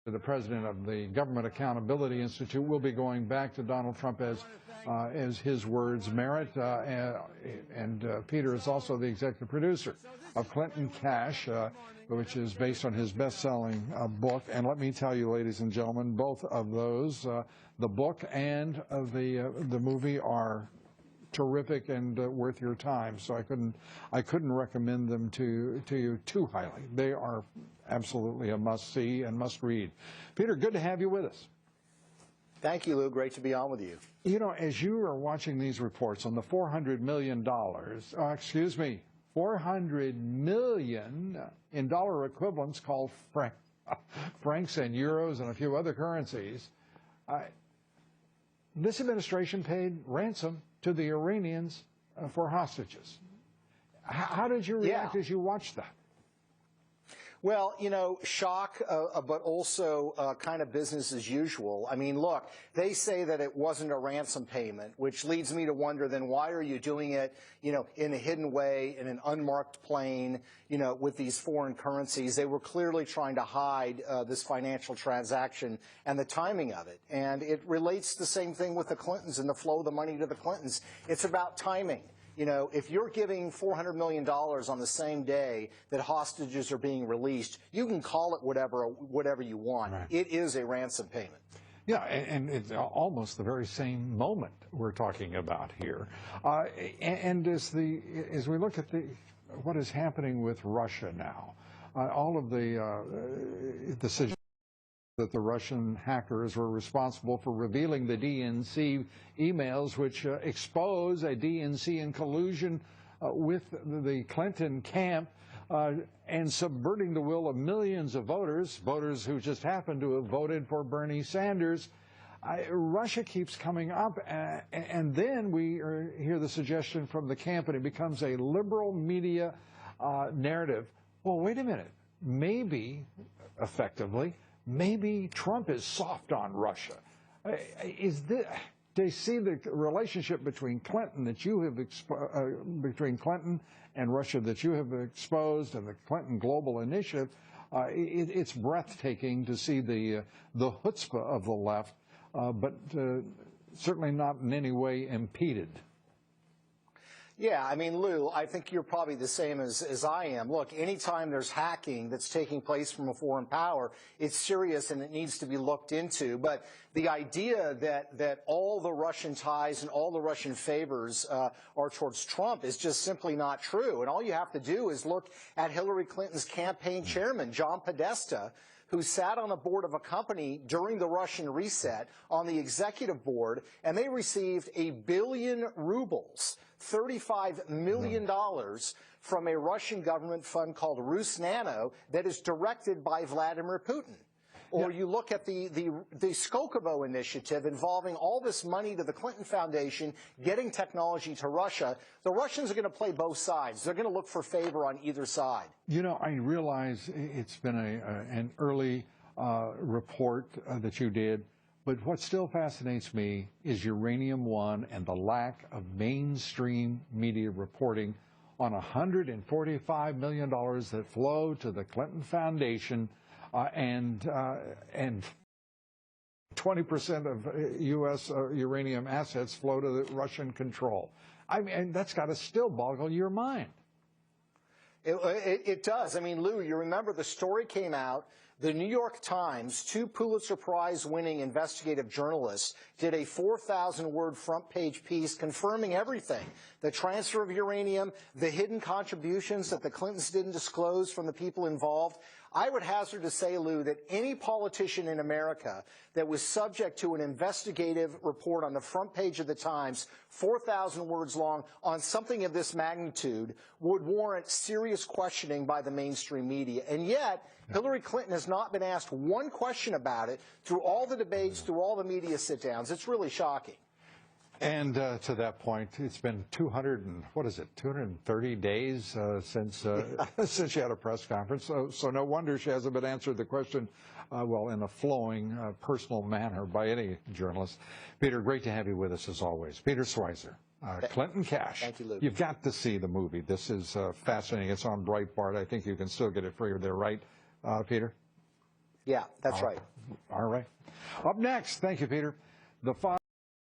The president of the Government Accountability Institute will be going back to Donald Trump as his words merit. Peter is also the executive producer of Clinton Cash, which is based on his best-selling book. And let me tell you, ladies and gentlemen, both of those, the book and the movie, are terrific and worth your time. So I couldn't recommend them to you too highly. They are absolutely a must-see and must-read. Peter, good to have you with us. Thank you, Lou. Great to be on with you. You know, as you are watching these reports on the $400 million, $400 million in dollar equivalents called francs and euros and a few other currencies, this administration paid ransom to the Iranians for hostages. How did you react as you watched that? Well, you know, shock, but also kind of business as usual. I mean, look, they say that it wasn't a ransom payment, which leads me to wonder, then why are you doing it, you know, in a hidden way, in an unmarked plane, you know, with these foreign currencies? They were clearly trying to hide this financial transaction and the timing of it. And it relates the same thing with the Clintons and the flow of the money to the Clintons. It's about timing. You know, if you're giving $400 million on the same day that hostages are being released, you can call it whatever you want. Right. It is a ransom payment. Yeah, and it's almost the very same moment we're talking about here. And as we look at what is happening with Russia now, all of the decisions that the Russian hackers were responsible for revealing the DNC emails, which expose a DNC in collusion with the Clinton camp and subverting the will of millions of voters who just happened to have voted for Bernie Sanders. Russia keeps coming up, and then we hear the suggestion from the camp, and it becomes a liberal media narrative. Well, wait a minute. Maybe, effectively, maybe Trump is soft on Russia. They see the relationship between Clinton between Clinton and Russia that you have exposed, and the Clinton Global Initiative. It's breathtaking to see the chutzpah of the left, but certainly not in any way impeded. Yeah, I mean, Lou, I think you're probably the same as I am. Look, anytime there's hacking that's taking place from a foreign power, it's serious and it needs to be looked into. But the idea that all the Russian ties and all the Russian favors are towards Trump is just simply not true. And all you have to do is look at Hillary Clinton's campaign chairman, John Podesta, who sat on the board of a company during the Russian reset on the executive board, and they received 1 billion rubles, $35 million, from a Russian government fund called Rusnano that is directed by Vladimir Putin. Or you look at the Skolkovo initiative involving all this money to the Clinton Foundation, getting technology to Russia. The Russians are going to play both sides. They're going to look for favor on either side. You know, I realize it's been an early report that you did, but what still fascinates me is Uranium One and the lack of mainstream media reporting on $145 million that flow to the Clinton Foundation. And 20% of U.S. uranium assets flow to the Russian control. I mean, that's got to still boggle your mind. It does. I mean, Lou, you remember the story came out. The New York Times, 2 Pulitzer Prize-winning investigative journalists, did a 4,000-word front-page piece confirming everything: the transfer of uranium, the hidden contributions that the Clintons didn't disclose from the people involved. I would hazard to say, Lou, that any politician in America that was subject to an investigative report on the front page of the Times, 4,000 words long, on something of this magnitude would warrant serious questioning by the mainstream media. And yet, Hillary Clinton has not been asked one question about it through all the debates, through all the media sit-downs. It's really shocking. And to that point, it's been 230 days since she had a press conference. So no wonder she hasn't been answered the question, well, in a flowing, personal manner by any journalist. Peter, great to have you with us as always. Peter Schweizer, Clinton Cash. Thank you, Lou. You've got to see the movie. This is fascinating. It's on Breitbart. I think you can still get it free there, right, Peter? Yeah, that's right. All right. Up next, thank you, Peter. The